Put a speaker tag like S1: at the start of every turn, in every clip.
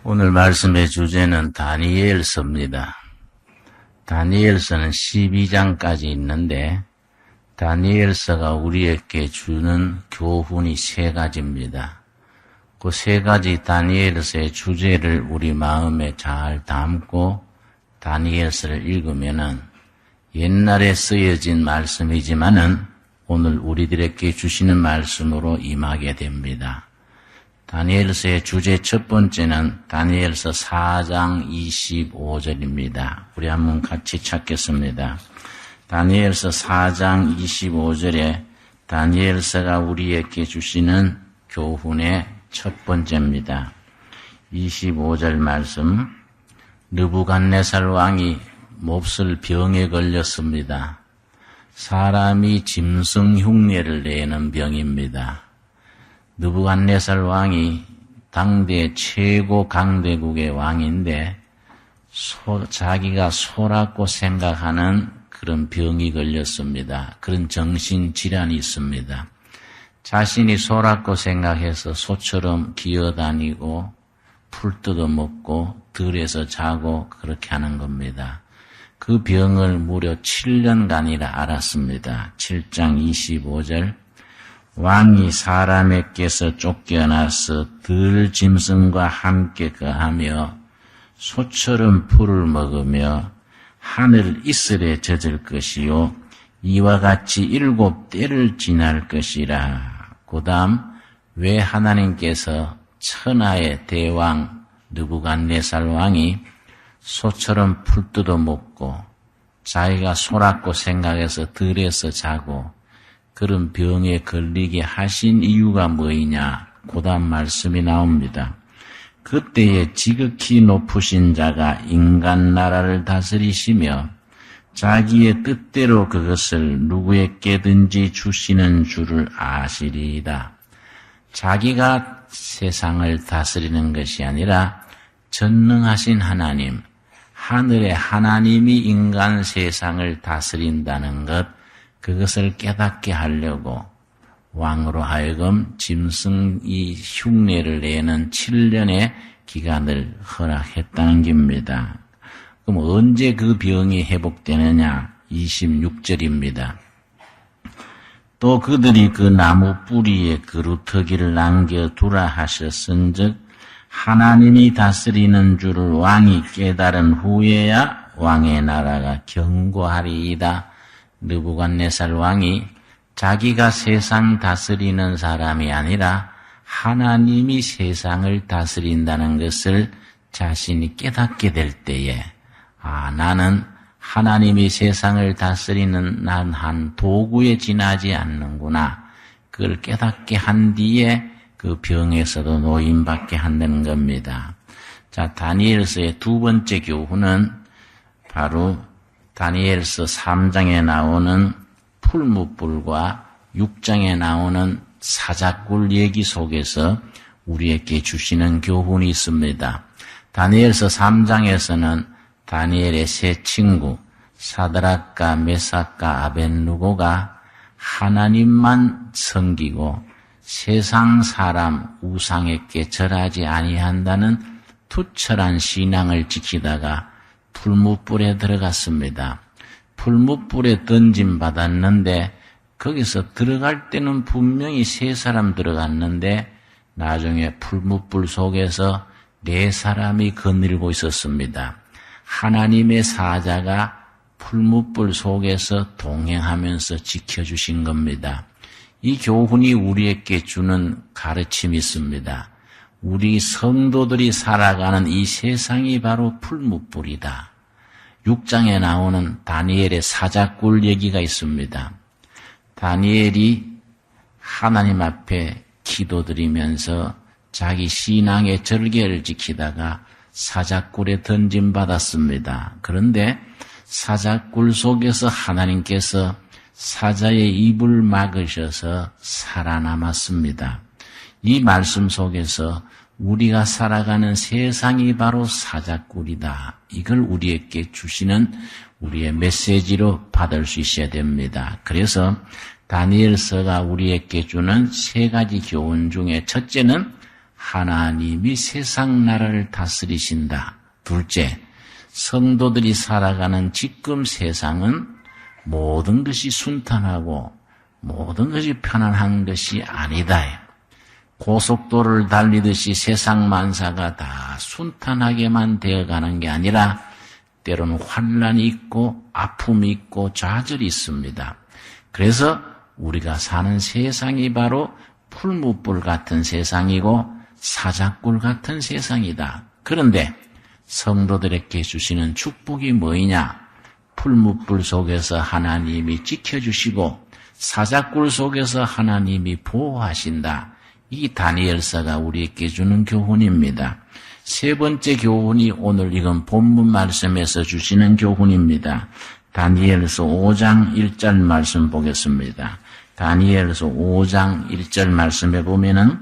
S1: 오늘 말씀의 주제는 다니엘서입니다. 다니엘서는 12장까지 있는데 다니엘서가 우리에게 주는 교훈이 세 가지입니다. 그 세 가지 다니엘서의 주제를 우리 마음에 잘 담고 다니엘서를 읽으면은 옛날에 쓰여진 말씀이지만은 오늘 우리들에게 주시는 말씀으로 임하게 됩니다. 다니엘서의 주제 첫 번째는 다니엘서 4장 25절입니다. 우리 한번 같이 찾겠습니다. 다니엘서 4장 25절에 다니엘서가 우리에게 주시는 교훈의 첫 번째입니다. 25절 말씀, 느부갓네살 왕이 몹쓸 병에 걸렸습니다. 사람이 짐승 흉내를 내는 병입니다. 느부갓네살 왕이 당대 최고 강대국의 왕인데 자기가 소라고 생각하는 그런 병이 걸렸습니다. 그런 정신질환이 있습니다. 자신이 소라고 생각해서 소처럼 기어다니고 풀 뜯어먹고 들에서 자고 그렇게 하는 겁니다. 그 병을 무려 7년간이라 앓았습니다. 7장 25절 왕이 사람에게서 쫓겨나서 들 짐승과 함께 거하며 소처럼 풀을 먹으며 하늘 이슬에 젖을 것이요 이와 같이 7때를 지날 것이라. 그 다음 왜 하나님께서 천하의 대왕 느부갓네살 왕이 소처럼 풀 뜯어먹고 자기가 소라고 생각해서 들에서 자고 그런 병에 걸리게 하신 이유가 뭐이냐? 그 다음 말씀이 나옵니다. 그때에 지극히 높으신 자가 인간 나라를 다스리시며 자기의 뜻대로 그것을 누구에게든지 주시는 줄을 아시리이다. 자기가 세상을 다스리는 것이 아니라 전능하신 하나님, 하늘의 하나님이 인간 세상을 다스린다는 것, 그것을 깨닫게 하려고 왕으로 하여금 짐승이 흉내를 내는 7년의 기간을 허락했다는 겁니다. 그럼 언제 그 병이 회복되느냐? 26절입니다. 또 그들이 그 나무 뿌리에 그루터기를 남겨두라 하셨은즉 하나님이 다스리는 줄을 왕이 깨달은 후에야 왕의 나라가 견고하리이다. 느부갓네살 왕이 자기가 세상 다스리는 사람이 아니라 하나님이 세상을 다스린다는 것을 자신이 깨닫게 될 때에 나는 하나님이 세상을 다스리는 난 한 도구에 지나지 않는구나. 그걸 깨닫게 한 뒤에 그 병에서도 노임받게 한다는 겁니다. 자, 다니엘서의 두 번째 교훈은 바로 다니엘서 3장에 나오는 풀무불과 6장에 나오는 사자굴 얘기 속에서 우리에게 주시는 교훈이 있습니다. 다니엘서 3장에서는 다니엘의 세 친구 사드락과 메삭과 아벳느고가 하나님만 섬기고 세상 사람 우상에게 절하지 아니한다는 투철한 신앙을 지키다가 풀무불에 들어갔습니다. 풀무불에 던짐받았는데 거기서 들어갈 때는 분명히 세 사람 들어갔는데 나중에 풀무불 속에서 네 사람이 거닐고 있었습니다. 하나님의 사자가 풀무불 속에서 동행하면서 지켜주신 겁니다. 이 교훈이 우리에게 주는 가르침이 있습니다. 우리 성도들이 살아가는 이 세상이 바로 풀무불이다. 6장에 나오는 다니엘의 사자굴 얘기가 있습니다. 다니엘이 하나님 앞에 기도드리면서 자기 신앙의 절개를 지키다가 사자굴에 던짐받았습니다. 그런데 사자굴 속에서 하나님께서 사자의 입을 막으셔서 살아남았습니다. 이 말씀 속에서 우리가 살아가는 세상이 바로 사자굴이다. 이걸 우리에게 주시는 우리의 메시지로 받을 수 있어야 됩니다. 그래서 다니엘서가 우리에게 주는 세 가지 교훈 중에 첫째는 하나님이 세상 나라를 다스리신다. 둘째, 성도들이 살아가는 지금 세상은 모든 것이 순탄하고 모든 것이 편안한 것이 아니다. 고속도로를 달리듯이 세상 만사가 다 순탄하게만 되어가는 게 아니라 때로는 환난이 있고 아픔이 있고 좌절이 있습니다. 그래서 우리가 사는 세상이 바로 풀무불 같은 세상이고 사자꿀 같은 세상이다. 그런데 성도들에게 주시는 축복이 뭐이냐? 풀무불 속에서 하나님이 지켜주시고 사자꿀 속에서 하나님이 보호하신다. 이 다니엘서가 우리에게 주는 교훈입니다. 세 번째 교훈이 오늘 이건 본문 말씀에서 주시는 교훈입니다. 다니엘서 5장 1절 말씀 보겠습니다. 다니엘서 5장 1절 말씀에 보면은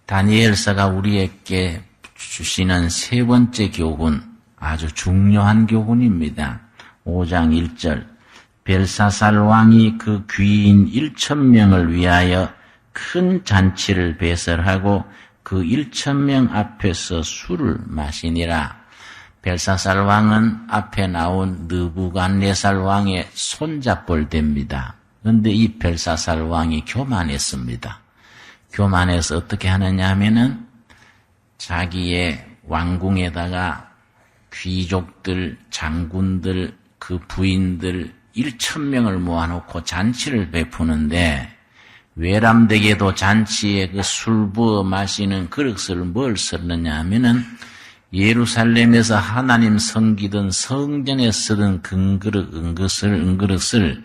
S1: 다니엘서가 우리에게 주시는 세 번째 교훈, 아주 중요한 교훈입니다. 5장 1절. 벨사살 왕이 그 귀인 1,000명을 위하여 큰 잔치를 배설하고 그 1,000명 앞에서 술을 마시니라. 벨사살 왕은 앞에 나온 느부갓네살 왕의 손잡벌 됩니다. 그런데 이 벨사살 왕이 교만했습니다. 교만해서 어떻게 하느냐 하면은 자기의 왕궁에다가 귀족들, 장군들, 그 부인들 1,000명을 모아놓고 잔치를 베푸는데 외람되게도 잔치에 그 술 부어 마시는 그릇을 뭘 썼느냐 하면은 예루살렘에서 하나님 섬기던 성전에 쓰던 은그릇을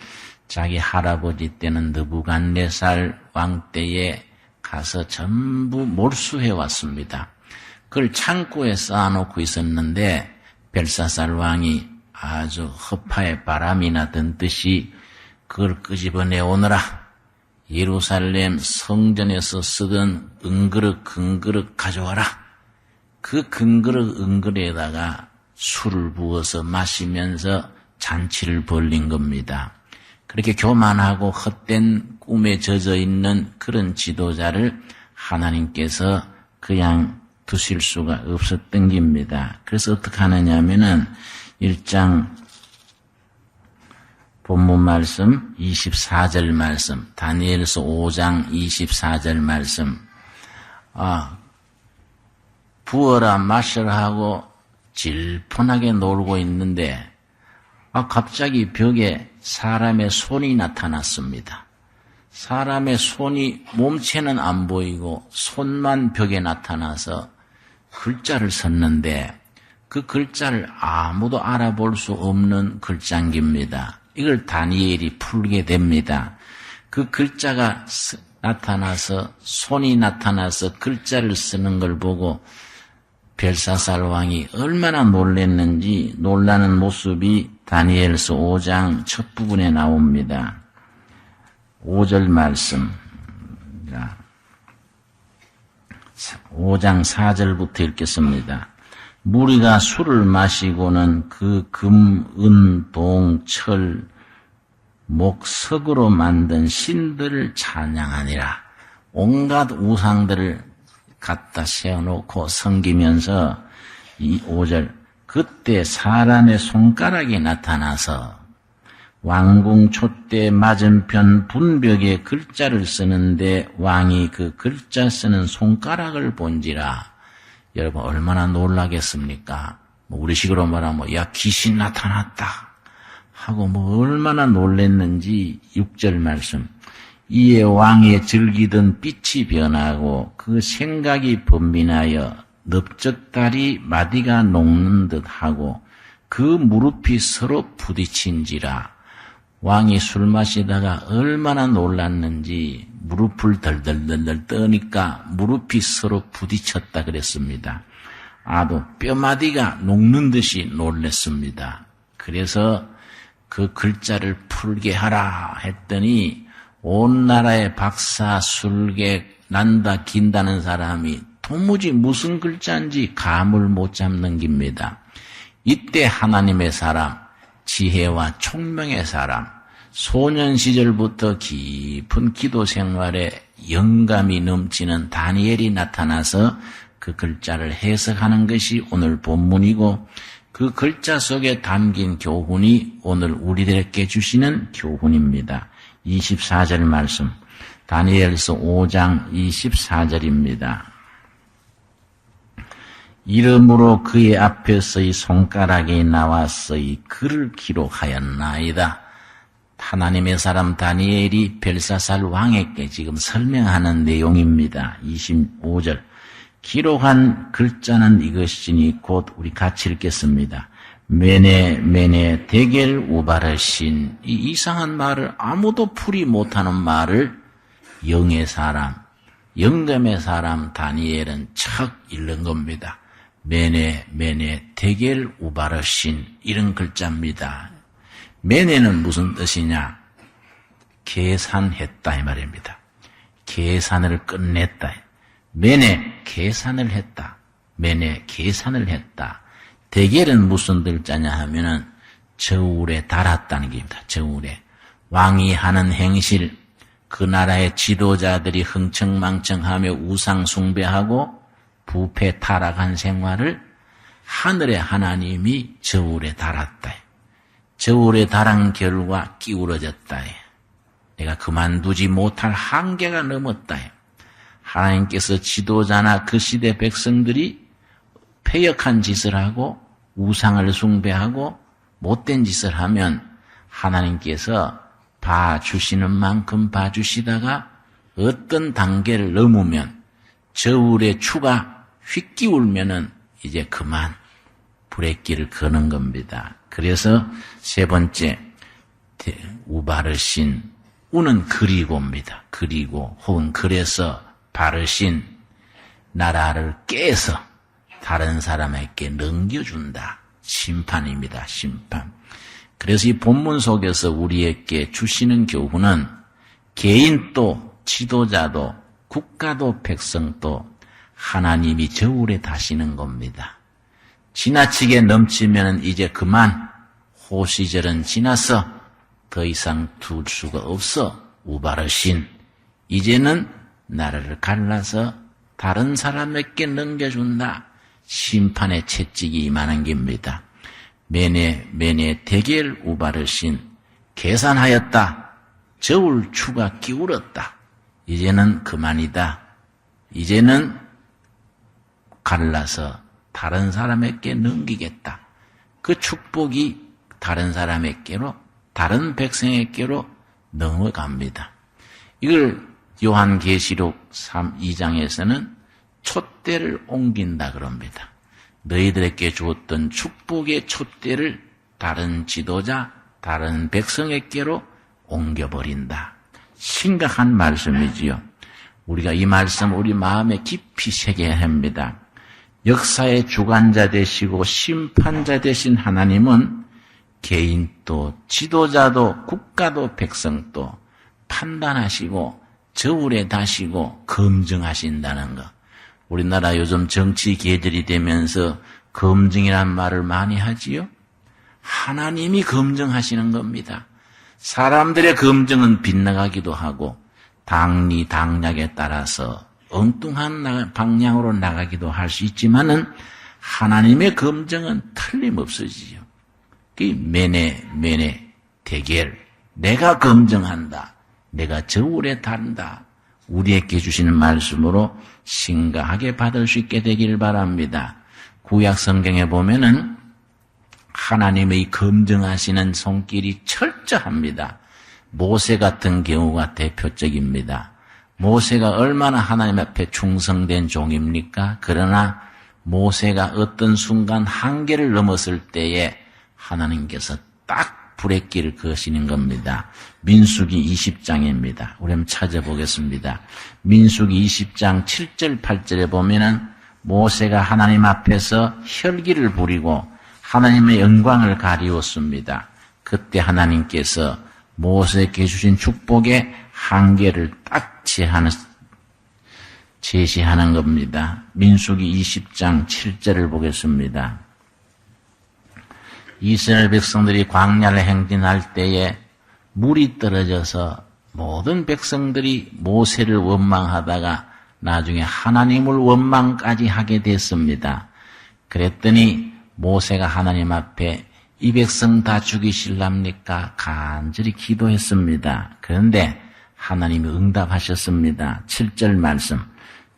S1: 자기 할아버지 때는 느부갓네살 왕 때에 가서 전부 몰수해 왔습니다. 그걸 창고에 쌓아놓고 있었는데 벨사살 왕이 아주 허파에 바람이 나던 듯이 그걸 끄집어내 오너라. 예루살렘 성전에서 쓰던 은그릇, 금그릇 가져와라. 그 금그릇, 은그릇에다가 술을 부어서 마시면서 잔치를 벌린 겁니다. 그렇게 교만하고 헛된 꿈에 젖어 있는 그런 지도자를 하나님께서 그냥 두실 수가 없었던 겁니다. 그래서 어떻게 하느냐 하면은 1장 본문 말씀 24절 말씀, 다니엘서 5장 24절 말씀, 부어라 마셔라 하고 질펀하게 놀고 있는데 갑자기 벽에 사람의 손이 나타났습니다. 사람의 손이 몸체는 안 보이고 손만 벽에 나타나서 글자를 썼는데 그 글자를 아무도 알아볼 수 없는 글자입니다. 이걸 다니엘이 풀게 됩니다. 그 글자가 나타나서 손이 나타나서 글자를 쓰는 걸 보고 벨사살 왕이 얼마나 놀랐는지 놀라는 모습이 다니엘서 5장 첫 부분에 나옵니다. 5절 말씀, 5장 4절부터 읽겠습니다. 무리가 술을 마시고는 그 금, 은, 동, 철, 목, 석으로 만든 신들을 찬양하니라. 온갖 우상들을 갖다 세워놓고 섬기면서 이 5절, 그때 사람의 손가락이 나타나서 왕궁 촛대 맞은편 분벽에 글자를 쓰는데 왕이 그 글자 쓰는 손가락을 본지라. 여러분 얼마나 놀라겠습니까? 우리식으로 말하면 야 귀신 나타났다 하고 얼마나 놀랬는지 6절 말씀. 이에 왕의 즐기던 빛이 변하고 그 생각이 번민하여 넓적다리 마디가 녹는 듯하고 그 무릎이 서로 부딪힌지라. 왕이 술 마시다가 얼마나 놀랐는지 무릎을 덜덜덜덜 떠니까 무릎이 서로 부딪혔다 그랬습니다. 아도 뼈마디가 녹는 듯이 놀랐습니다. 그래서 그 글자를 풀게 하라 했더니 온 나라의 박사, 술객, 난다, 긴다는 사람이 도무지 무슨 글자인지 감을 못 잡는 겁니다. 이때 하나님의 사람, 지혜와 총명의 사람, 소년 시절부터 깊은 기도 생활에 영감이 넘치는 다니엘이 나타나서 그 글자를 해석하는 것이 오늘 본문이고, 그 글자 속에 담긴 교훈이 오늘 우리들에게 주시는 교훈입니다. 24절 말씀, 다니엘서 5장 24절입니다. 이름으로 그의 앞에서의 손가락에 나와서의 글을 기록하였나이다. 하나님의 사람 다니엘이 벨사살 왕에게 지금 설명하는 내용입니다. 25절. 기록한 글자는 이것이니 곧 우리 같이 읽겠습니다. 메네 데겔 우바르신. 이 이상한 말을, 아무도 풀이 못하는 말을 영의 사람, 영감의 사람 다니엘은 척 읽는 겁니다. 메네 데겔 우바르신, 이런 글자입니다. 메네는 무슨 뜻이냐? 계산했다 이 말입니다. 계산을 끝냈다. 메네, 계산을 했다. 메네, 계산을 했다. 데겔은 무슨 글자냐 하면은 저울에 달았다는 겁니다. 저울에. 왕이 하는 행실, 그 나라의 지도자들이 흥청망청하며 우상 숭배하고 부패 타락한 생활을 하늘의 하나님이 저울에 달았다. 저울에 달한 결과 기울어졌다. 내가 그만두지 못할 한계가 넘었다. 하나님께서 지도자나 그 시대 백성들이 패역한 짓을 하고 우상을 숭배하고 못된 짓을 하면 하나님께서 봐주시는 만큼 봐주시다가 어떤 단계를 넘으면 저울의 추가 휙기울면은 이제 그만 브레이크를 거는 겁니다. 그래서 세 번째, 우바르신, 우는 그리고입니다. 그리고 혹은 그래서 바르신, 나라를 깨서 다른 사람에게 넘겨준다. 심판입니다. 심판. 그래서 이 본문 속에서 우리에게 주시는 교훈은 개인도 지도자도 국가도 백성도 하나님이 저울에 다시는 겁니다. 지나치게 넘치면 이제 그만, 호시절은 지나서 더 이상 둘 수가 없어. 우바르신, 이제는 나라를 갈라서 다른 사람에게 넘겨준다. 심판의 채찍이 임하는 겁니다. 메네 데겔 우바르신, 계산하였다. 저울 추가 기울었다. 이제는 그만이다. 이제는 갈라서 다른 사람에게 넘기겠다. 그 축복이 다른 사람에게로, 다른 백성에게로 넘어갑니다. 이걸 요한계시록 2장에서는 촛대를 옮긴다 그럽니다. 너희들에게 주었던 축복의 촛대를 다른 지도자, 다른 백성에게로 옮겨버린다. 심각한 말씀이지요. 우리가 이 말씀 우리 마음에 깊이 새겨야 합니다. 역사의 주관자 되시고 심판자 되신 하나님은 개인도 지도자도 국가도 백성도 판단하시고 저울에 다시고 검증하신다는 것. 우리나라 요즘 정치 계절이 되면서 검증이란 말을 많이 하지요. 하나님이 검증하시는 겁니다. 사람들의 검증은 빗나가기도 하고 당리 당략에 따라서 엉뚱한 방향으로 나가기도 할 수 있지만은 하나님의 검증은 틀림없으지요. 그 메네 데겔, 내가 검증한다. 내가 저울에 단다. 우리에게 주시는 말씀으로 심각하게 받을 수 있게 되길 바랍니다. 구약 성경에 보면은 하나님의 검증하시는 손길이 철저합니다. 모세 같은 경우가 대표적입니다. 모세가 얼마나 하나님 앞에 충성된 종입니까? 그러나 모세가 어떤 순간 한계를 넘었을 때에 하나님께서 딱 브레이크를 거시는 겁니다. 민수기 20장입니다. 우리 한번 찾아보겠습니다. 민수기 20장 7절 8절에 보면은 모세가 하나님 앞에서 혈기를 부리고 하나님의 영광을 가리웠습니다. 그때 하나님께서 모세에게 주신 축복의 한계를 딱 제시하는 겁니다. 민수기 20장 7절을 보겠습니다. 이스라엘 백성들이 광야를 행진할 때에 물이 떨어져서 모든 백성들이 모세를 원망하다가 나중에 하나님을 원망까지 하게 됐습니다. 그랬더니 모세가 하나님 앞에 이 백성 다 죽이실랍니까? 간절히 기도했습니다. 그런데 하나님이 응답하셨습니다. 7절 말씀.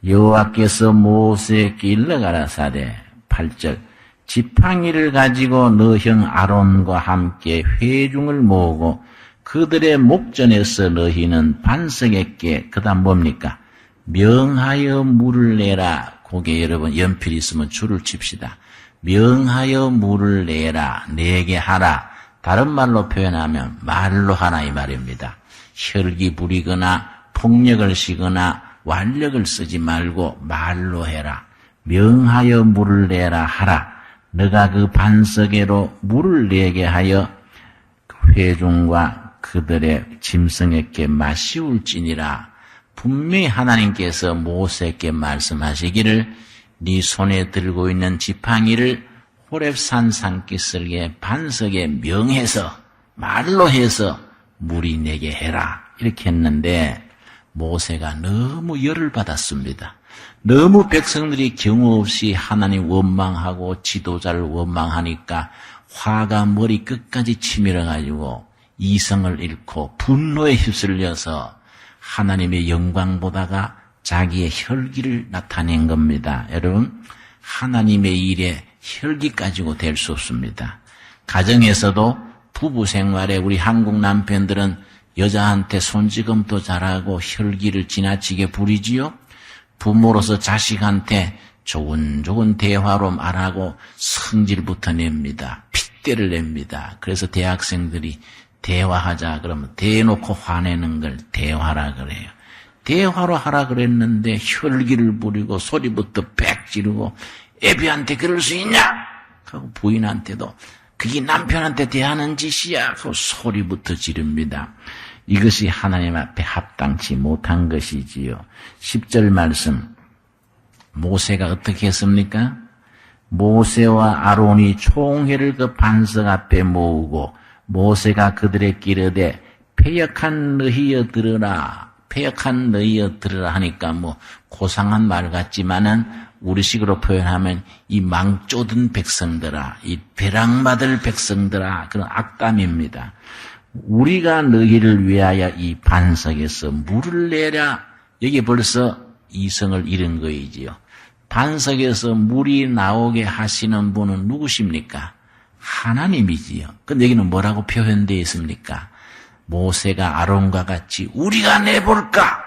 S1: 여호와께서 모세에게 일러 가라사대 8절 지팡이를 가지고 너 형 아론과 함께 회중을 모으고 그들의 목전에서 너희는 반석에게 그다음 뭡니까? 명하여 물을 내라. 거기에 여러분 연필 있으면 줄을 칩시다. 명하여 물을 내라. 내게 하라. 다른 말로 표현하면 말로 하라 이 말입니다. 혈기 부리거나 폭력을 쓰거나 완력을 쓰지 말고 말로 해라. 명하여 물을 내라 하라. 너가 그 반석에로 물을 내게 하여 회중과 그들의 짐승에게 마시울지니라. 분명히 하나님께서 모세에게 말씀하시기를 네 손에 들고 있는 지팡이를 호렙산 산기슭의 반석에 명해서 말로 해서 물이 내게 해라. 이렇게 했는데 모세가 너무 열을 받았습니다. 너무 백성들이 경우 없이 하나님 원망하고 지도자를 원망하니까 화가 머리 끝까지 치밀어가지고 이성을 잃고 분노에 휩쓸려서 하나님의 영광보다가 자기의 혈기를 나타낸 겁니다. 여러분, 하나님의 일에 혈기 가지고 될 수 없습니다. 가정에서도 부부 생활에 우리 한국 남편들은 여자한테 손찌검도 잘하고 혈기를 지나치게 부리지요. 부모로서 자식한테 좋은 대화로 말하고 성질부터 냅니다. 핏대를 냅니다. 그래서 대학생들이 대화하자 그러면 대놓고 화내는 걸 대화라 그래요. 대화로 하라 그랬는데 혈기를 부리고 소리부터 빽 지르고 애비한테 그럴 수 있냐? 하고 부인한테도 그게 남편한테 대하는 짓이야 하고 소리부터 지릅니다. 이것이 하나님 앞에 합당치 못한 것이지요. 10절 말씀 모세가 어떻게 했습니까? 모세와 아론이 총회를 그 반석 앞에 모으고 모세가 그들의 기르되 패역한 너희여 들으라. 패역한 너희여 들으라 하니까 뭐 고상한 말 같지만은 우리식으로 표현하면 이 망조든 백성들아, 이 배랑받을 백성들아, 그런 악담입니다. 우리가 너희를 위하여 이 반석에서 물을 내라. 여기 벌써 이성을 잃은 거이지요. 반석에서 물이 나오게 하시는 분은 누구십니까? 하나님이지요. 근데 여기는 뭐라고 표현되어 있습니까? 모세가 아론과 같이 우리가 내볼까?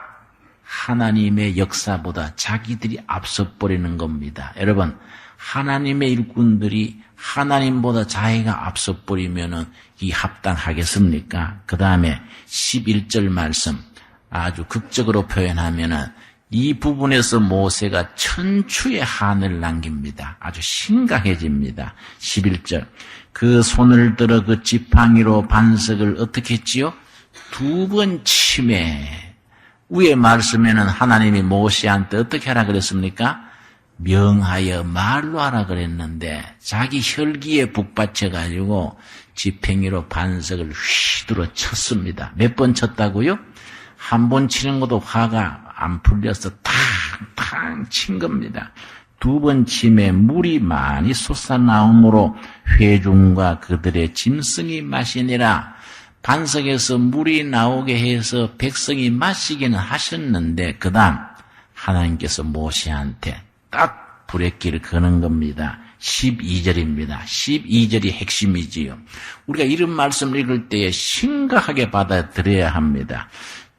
S1: 하나님의 역사보다 자기들이 앞서 버리는 겁니다. 여러분, 하나님의 일꾼들이 하나님보다 자기가 앞서 버리면은 이 합당하겠습니까? 그 다음에 11절 말씀 아주 극적으로 표현하면은 이 부분에서 모세가 천추의 한을 남깁니다. 아주 심각해집니다. 11절 그 손을 들어 그 지팡이로 반석을 어떻게 했지요? 2번 치매. 위에 말씀에는 하나님이 모세한테 어떻게 하라 그랬습니까? 명하여 말로 하라 그랬는데 자기 혈기에 북받쳐가지고 지팡이로 반석을 휘두르 쳤습니다. 몇 번 쳤다고요? 한 번 치는 것도 화가 안 풀려서 탕탕 친 겁니다. 2번 침에 물이 많이 솟아나오므로 회중과 그들의 짐승이 마시니라. 반석에서 물이 나오게 해서 백성이 마시기는 하셨는데 그 다음 하나님께서 모세한테 딱 불의길을 거는 겁니다. 12절입니다. 12절이 핵심이지요. 우리가 이런 말씀을 읽을 때에 심각하게 받아들여야 합니다.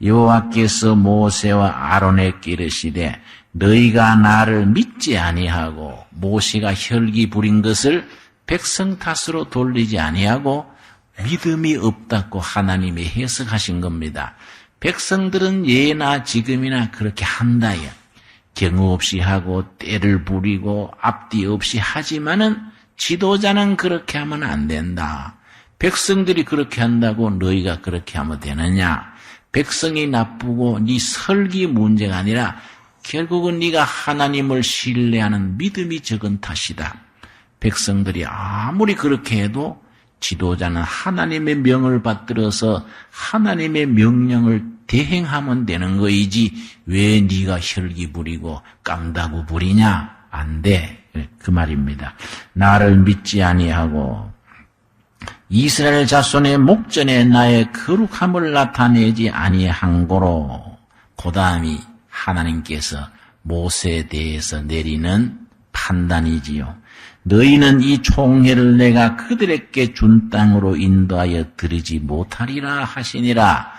S1: 여호와께서 모세와 아론에게 이르시되 너희가 나를 믿지 아니하고 모세가 혈기 부린 것을 백성 탓으로 돌리지 아니하고 믿음이 없다고 하나님이 해석하신 겁니다. 백성들은 예나 지금이나 그렇게 한다요. 경우 없이 하고 때를 부리고 앞뒤 없이 하지만은 지도자는 그렇게 하면 안 된다. 백성들이 그렇게 한다고 너희가 그렇게 하면 되느냐? 백성이 나쁘고 네 설기 문제가 아니라 결국은 네가 하나님을 신뢰하는 믿음이 적은 탓이다. 백성들이 아무리 그렇게 해도 지도자는 하나님의 명을 받들어서 하나님의 명령을 대행하면 되는 거이지 왜 네가 혈기 부리고 깜다구 부리냐? 안 돼. 그 말입니다. 나를 믿지 아니하고 이스라엘 자손의 목전에 나의 거룩함을 나타내지 아니한 고로 그 다음이 하나님께서 모세에 대해서 내리는 판단이지요. 너희는 이 총회를 내가 그들에게 준 땅으로 인도하여 들이지 못하리라 하시니라.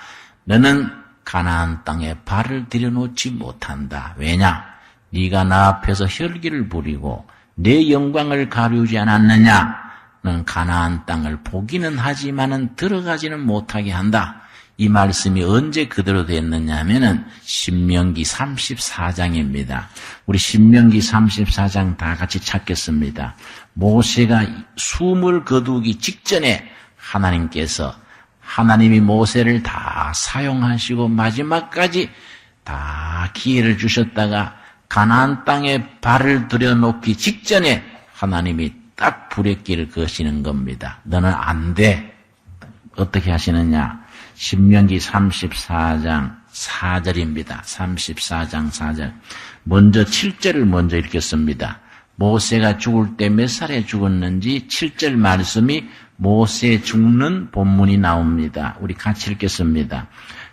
S1: 너는 가나안 땅에 발을 들여놓지 못한다. 왜냐? 네가 나 앞에서 혈기를 부리고 내 영광을 가리우지 않았느냐? 너는 가나안 땅을 보기는 하지만은 들어가지는 못하게 한다. 이 말씀이 언제 그대로 됐느냐 하면은 신명기 34장입니다. 우리 신명기 34장 다 같이 찾겠습니다. 모세가 숨을 거두기 직전에 하나님이 모세를 다 사용하시고 마지막까지 다 기회를 주셨다가 가나안 땅에 발을 들여놓기 직전에 하나님이 딱 불의 길을 거시는 겁니다. 너는 안 돼. 어떻게 하시느냐? 신명기 34장 4절입니다. 34장 4절. 먼저 7절을 먼저 읽겠습니다. 모세가 죽을 때 몇 살에 죽었는지 7절 말씀이 모세 죽는 본문이 나옵니다. 우리 같이 읽겠습니다.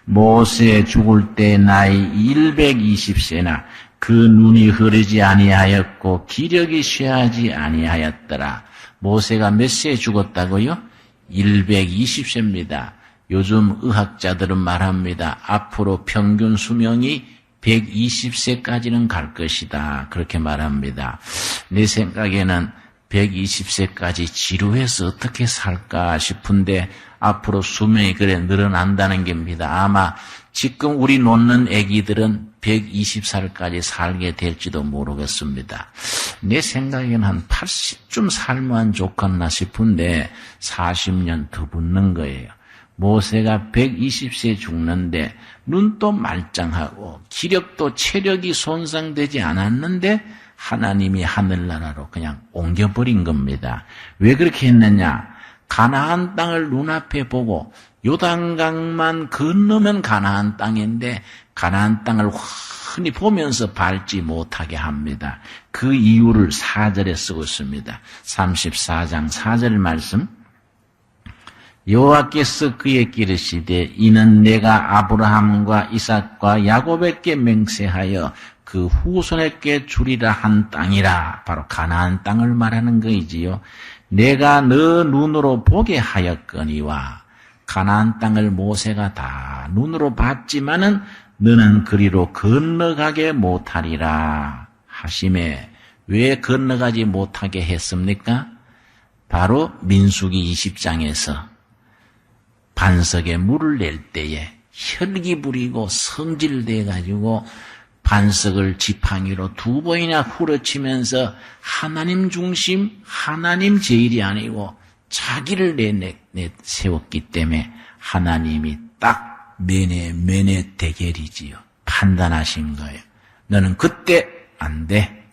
S1: 모세 죽을 때 나이 120세나 그 눈이 흐르지 아니하였고 기력이 쇠하지 아니하였더라. 모세가 몇 세에 죽었다고요? 120세입니다. 요즘 의학자들은 말합니다. 앞으로 평균 수명이 120세까지는 갈 것이다. 그렇게 말합니다. 내 생각에는 120세까지 지루해서 어떻게 살까 싶은데 앞으로 수명이 그래 늘어난다는 겁니다. 아마 지금 우리 놓는 아기들은 120살까지 살게 될지도 모르겠습니다. 내 생각에는 한 80쯤 살면 좋겠나 싶은데 40년 더 붙는 거예요. 모세가 120세에 죽는데 눈도 말짱하고 기력도 체력이 손상되지 않았는데 하나님이 하늘나라로 그냥 옮겨버린 겁니다. 왜 그렇게 했느냐? 가나안 땅을 눈앞에 보고 요단강만 건너면 가나안 땅인데 가나안 땅을 흔히 보면서 밟지 못하게 합니다. 그 이유를 4절에 쓰고 있습니다. 34장 4절 말씀. 여호와께서 그에게 이르시되 이는 내가 아브라함과 이삭과 야곱에게 맹세하여 그 후손에게 주리라 한 땅이라. 바로 가나안 땅을 말하는 거이지요. 내가 너 눈으로 보게 하였거니와. 가나안 땅을 모세가 다 눈으로 봤지만은 너는 그리로 건너가게 못하리라 하심에 왜 건너가지 못하게 했습니까? 바로 민수기 20장에서 반석에 물을 낼 때에 혈기 부리고 성질돼 가지고 반석을 지팡이로 2번이나 후려치면서 하나님 중심, 하나님 제일이 아니고 자기를 세웠기 때문에 하나님이 딱 면에 대결이지요. 판단하신 거예요. 너는 그때 안 돼.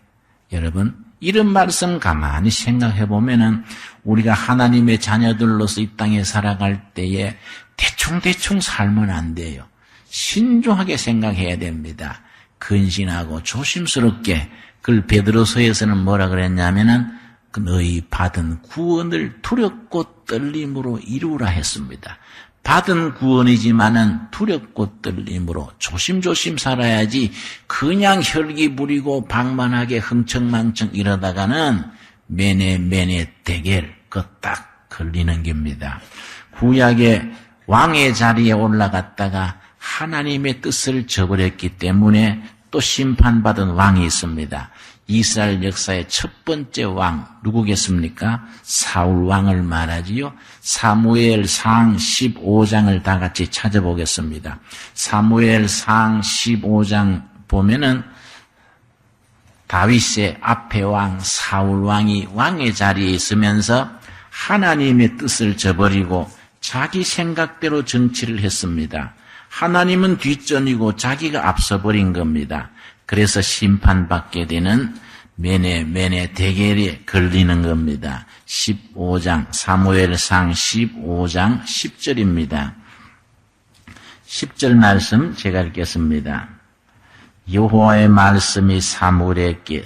S1: 여러분, 이런 말씀 가만히 생각해 보면은 우리가 하나님의 자녀들로서 이 땅에 살아갈 때에 대충 살면 안 돼요. 신중하게 생각해야 됩니다. 근신하고 조심스럽게. 그걸 베드로서에서는 뭐라 그랬냐면은 너희 받은 구원을 두렵고 떨림으로 이루라 했습니다. 받은 구원이지만은 두렵고 떨림으로 조심조심 살아야지 그냥 혈기 부리고 방만하게 흥청망청 이러다가는 매네 대결 그 딱 걸리는 겁니다. 구약의 왕의 자리에 올라갔다가 하나님의 뜻을 저버렸기 때문에 또 심판받은 왕이 있습니다. 이스라엘 역사의 첫 번째 왕 누구겠습니까? 사울 왕을 말하지요. 사무엘상 15장을 다 같이 찾아보겠습니다. 사무엘상 15장 보면은 다윗의 앞에 왕 사울 왕이 왕의 자리에 있으면서 하나님의 뜻을 저버리고 자기 생각대로 정치를 했습니다. 하나님은 뒷전이고 자기가 앞서버린 겁니다. 그래서 심판받게 되는 매네 대결이 걸리는 겁니다. 15장, 사무엘상 15장 10절입니다. 10절 말씀 제가 읽겠습니다. 여호와의 말씀이 사무엘에게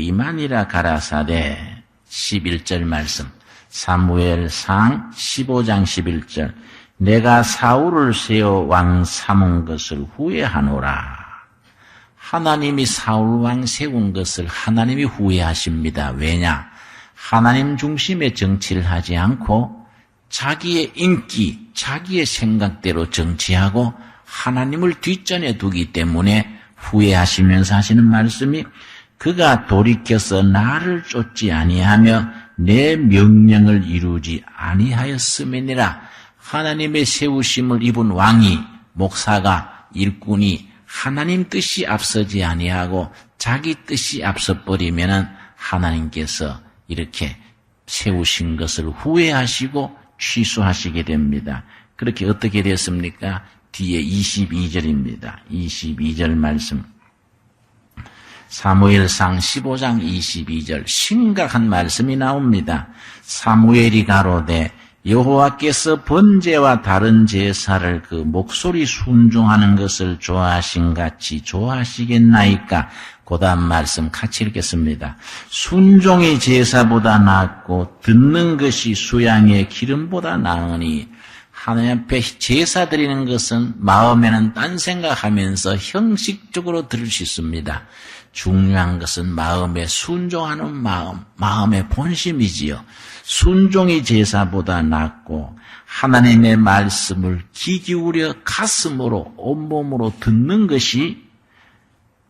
S1: 임하니라 가라사대. 11절 말씀, 사무엘상 15장 11절. 내가 사울을 세워 왕 삼은 것을 후회하노라. 하나님이 사울 왕 세운 것을 하나님이 후회하십니다. 왜냐? 하나님 중심의 정치를 하지 않고 자기의 인기, 자기의 생각대로 정치하고 하나님을 뒷전에 두기 때문에 후회하시면서 하시는 말씀이 그가 돌이켜서 나를 쫓지 아니하며 내 명령을 이루지 아니하였음이니라. 하나님의 세우심을 입은 왕이, 목사가, 일꾼이 하나님 뜻이 앞서지 아니하고 자기 뜻이 앞서버리면은 하나님께서 이렇게 세우신 것을 후회하시고 취소하시게 됩니다. 그렇게 어떻게 됐습니까? 뒤에 22절입니다. 22절 말씀. 사무엘상 15장 22절 심각한 말씀이 나옵니다. 사무엘이 가로되 여호와께서 번제와 다른 제사를 그 목소리 순종하는 것을 좋아하신 같이 좋아하시겠나이까? 그 다음 말씀 같이 읽겠습니다. 순종이 제사보다 낫고 듣는 것이 수양의 기름보다 나으니 하나님 앞에 제사 드리는 것은 마음에는 딴 생각하면서 형식적으로 들을 수 있습니다. 중요한 것은 마음에 순종하는 마음의 본심이지요. 순종이 제사보다 낫고 하나님의 말씀을 귀 기울여 가슴으로 온몸으로 듣는 것이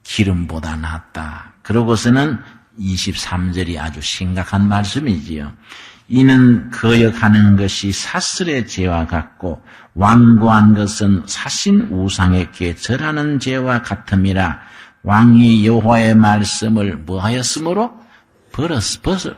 S1: 기름보다 낫다. 그러고서는 23절이 아주 심각한 말씀이지요. 이는 거역하는 것이 사슬의 죄와 같고 완고한 것은 사신 우상에게 절하는 죄와 같음이라. 왕이 여호와의 말씀을 뭐하였으므로?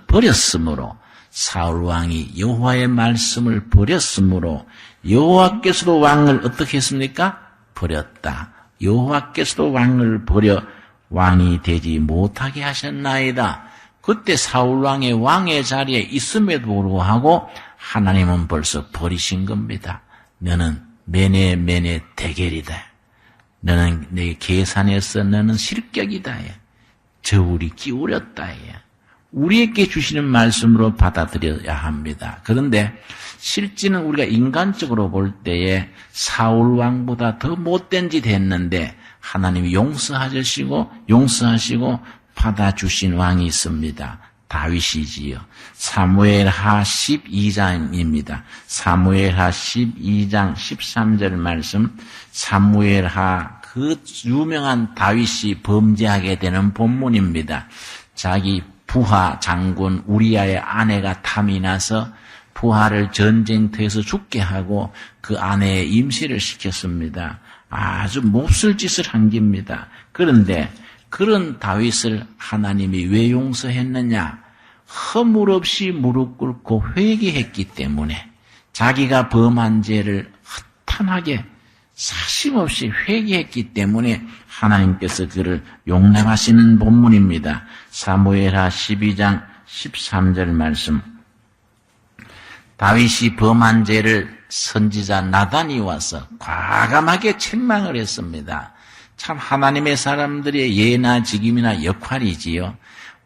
S1: 버렸으므로. 사울 왕이 여호와의 말씀을 버렸으므로 여호와께서도 왕을 어떻게 했습니까? 버렸다. 여호와께서도 왕을 버려 왕이 되지 못하게 하셨나이다. 그때 사울 왕의 자리에 있음에도 불구하고 하나님은 벌써 버리신 겁니다. 너는 매네 대결이다. 너는 내 계산에서 너는 실격이다. 저울이 기울였다. 우리에게 주시는 말씀으로 받아들여야 합니다. 그런데 실제는 우리가 인간적으로 볼 때에 사울 왕보다 더 못된 짓 했는데 하나님이 용서하시고 받아주신 왕이 있습니다. 다윗이지요. 사무엘하 12장입니다. 사무엘하 12장 13절 말씀. 사무엘하 그 유명한 다윗이 범죄하게 되는 본문입니다. 자기 부하 장군 우리아의 아내가 탐이 나서 부하를 전쟁터에서 죽게 하고 그 아내의 임시를 시켰습니다. 아주 몹쓸 짓을 한 겁니다. 그런데 그런 다윗을 하나님이 왜 용서했느냐? 허물없이 무릎 꿇고 회개했기 때문에 자기가 범한 죄를 허탄하게 사심없이 회개했기 때문에 하나님께서 그를 용납하시는 본문입니다. 사무엘하 12장 13절 말씀. 다윗이 범한 죄를 선지자 나단이 와서 과감하게 책망을 했습니다. 참 하나님의 사람들의 예나 직임이나 역할이지요.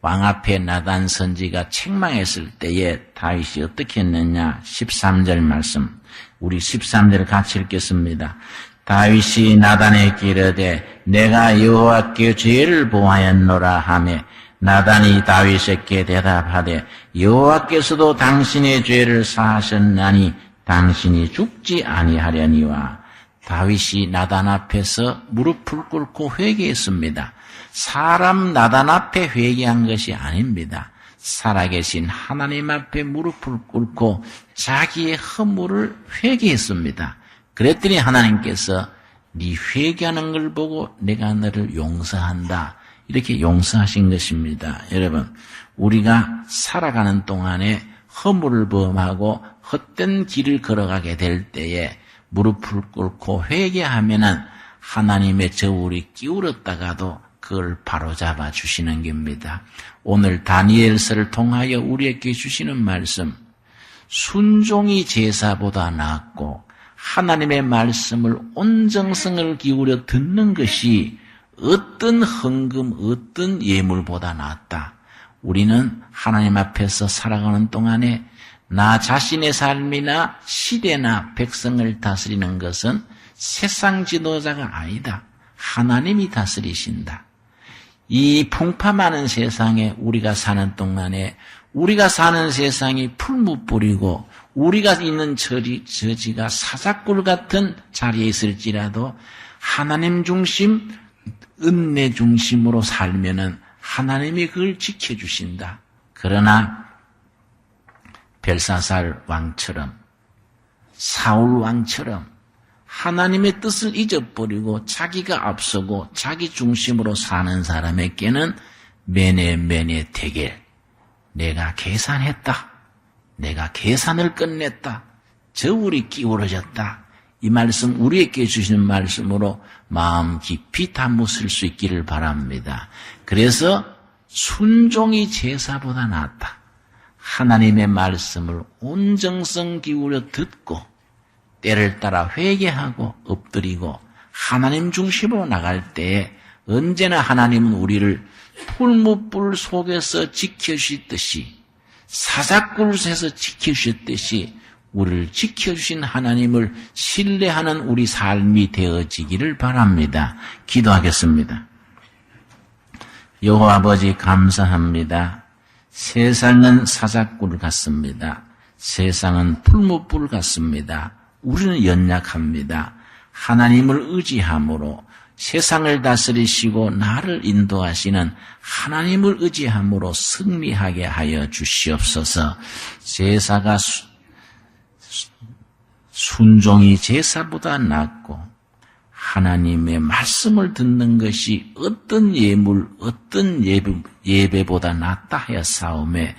S1: 왕 앞에 나단 선지가 책망했을 때에 다윗이 어떻게 했느냐? 13절 말씀. 우리 13절 같이 읽겠습니다. 다윗이 나단에게 이르되 내가 여호와께 죄를 보하였노라 하매 나단이 다윗에게 대답하되 여호와께서도 당신의 죄를 사하셨나니 당신이 죽지 아니하려니와. 다윗이 나단 앞에서 무릎을 꿇고 회개했습니다. 사람 나단 앞에 회개한 것이 아닙니다. 살아계신 하나님 앞에 무릎을 꿇고 자기의 허물을 회개했습니다. 그랬더니 하나님께서 네 회개하는 걸 보고 내가 너를 용서한다. 이렇게 용서하신 것입니다. 여러분, 우리가 살아가는 동안에 허물을 범하고 헛된 길을 걸어가게 될 때에 무릎을 꿇고 회개하면은 하나님의 저울이 기울었다가도 그걸 바로잡아 주시는 겁니다. 오늘 다니엘서를 통하여 우리에게 주시는 말씀, 순종이 제사보다 낫고 하나님의 말씀을 온정성을 기울여 듣는 것이 어떤 헌금, 어떤 예물보다 낫다. 우리는 하나님 앞에서 살아가는 동안에 나 자신의 삶이나 시대나 백성을 다스리는 것은 세상 지도자가 아니다. 하나님이 다스리신다. 이 풍파많은 세상에 우리가 사는 동안에 우리가 사는 세상이 풀무불이고 우리가 있는 저지가 사자굴 같은 자리에 있을지라도 하나님 중심, 은혜 중심으로 살면은 하나님이 그걸 지켜주신다. 그러나 벨사살 왕처럼 사울 왕처럼 하나님의 뜻을 잊어버리고 자기가 앞서고 자기 중심으로 사는 사람에게는 매네 대결. 내가 계산했다. 내가 계산을 끝냈다. 저울이 기울어졌다. 이 말씀 우리에게 주시는 말씀으로 마음 깊이 담으실 수 있기를 바랍니다. 그래서 순종이 제사보다 낫다. 하나님의 말씀을 온정성 기울여 듣고 때를 따라 회개하고 엎드리고 하나님 중심으로 나갈 때에 언제나 하나님은 우리를 풀무불 속에서 지켜주시듯이 사자굴에서 지켜주셨듯이 우리를 지켜주신 하나님을 신뢰하는 우리 삶이 되어지기를 바랍니다. 기도하겠습니다. 여호와 아버지 감사합니다. 세상은 사자굴 같습니다. 세상은 풀무불 같습니다. 우리는 연약합니다. 하나님을 의지함으로 세상을 다스리시고 나를 인도하시는 하나님을 의지함으로 승리하게 하여 주시옵소서. 제사가 순종이 제사보다 낫고 하나님의 말씀을 듣는 것이 어떤 예물, 어떤 예배보다 낫다 하여 싸움에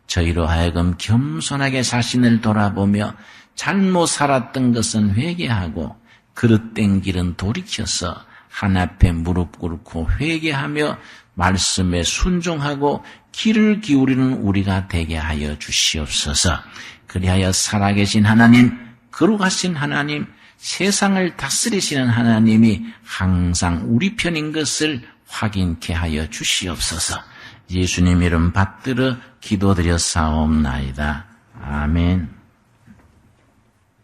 S1: 저희로 하여금 겸손하게 자신을 돌아보며 잘못 살았던 것은 회개하고 그릇된 길은 돌이켜서 하나 앞에 무릎 꿇고 회개하며 말씀에 순종하고 귀를 기울이는 우리가 되게 하여 주시옵소서. 그리하여 살아계신 하나님, 거룩하신 하나님, 세상을 다스리시는 하나님이 항상 우리 편인 것을 확인케 하여 주시옵소서. 예수님 이름 받들어 기도드려 사옵나이다. 아멘.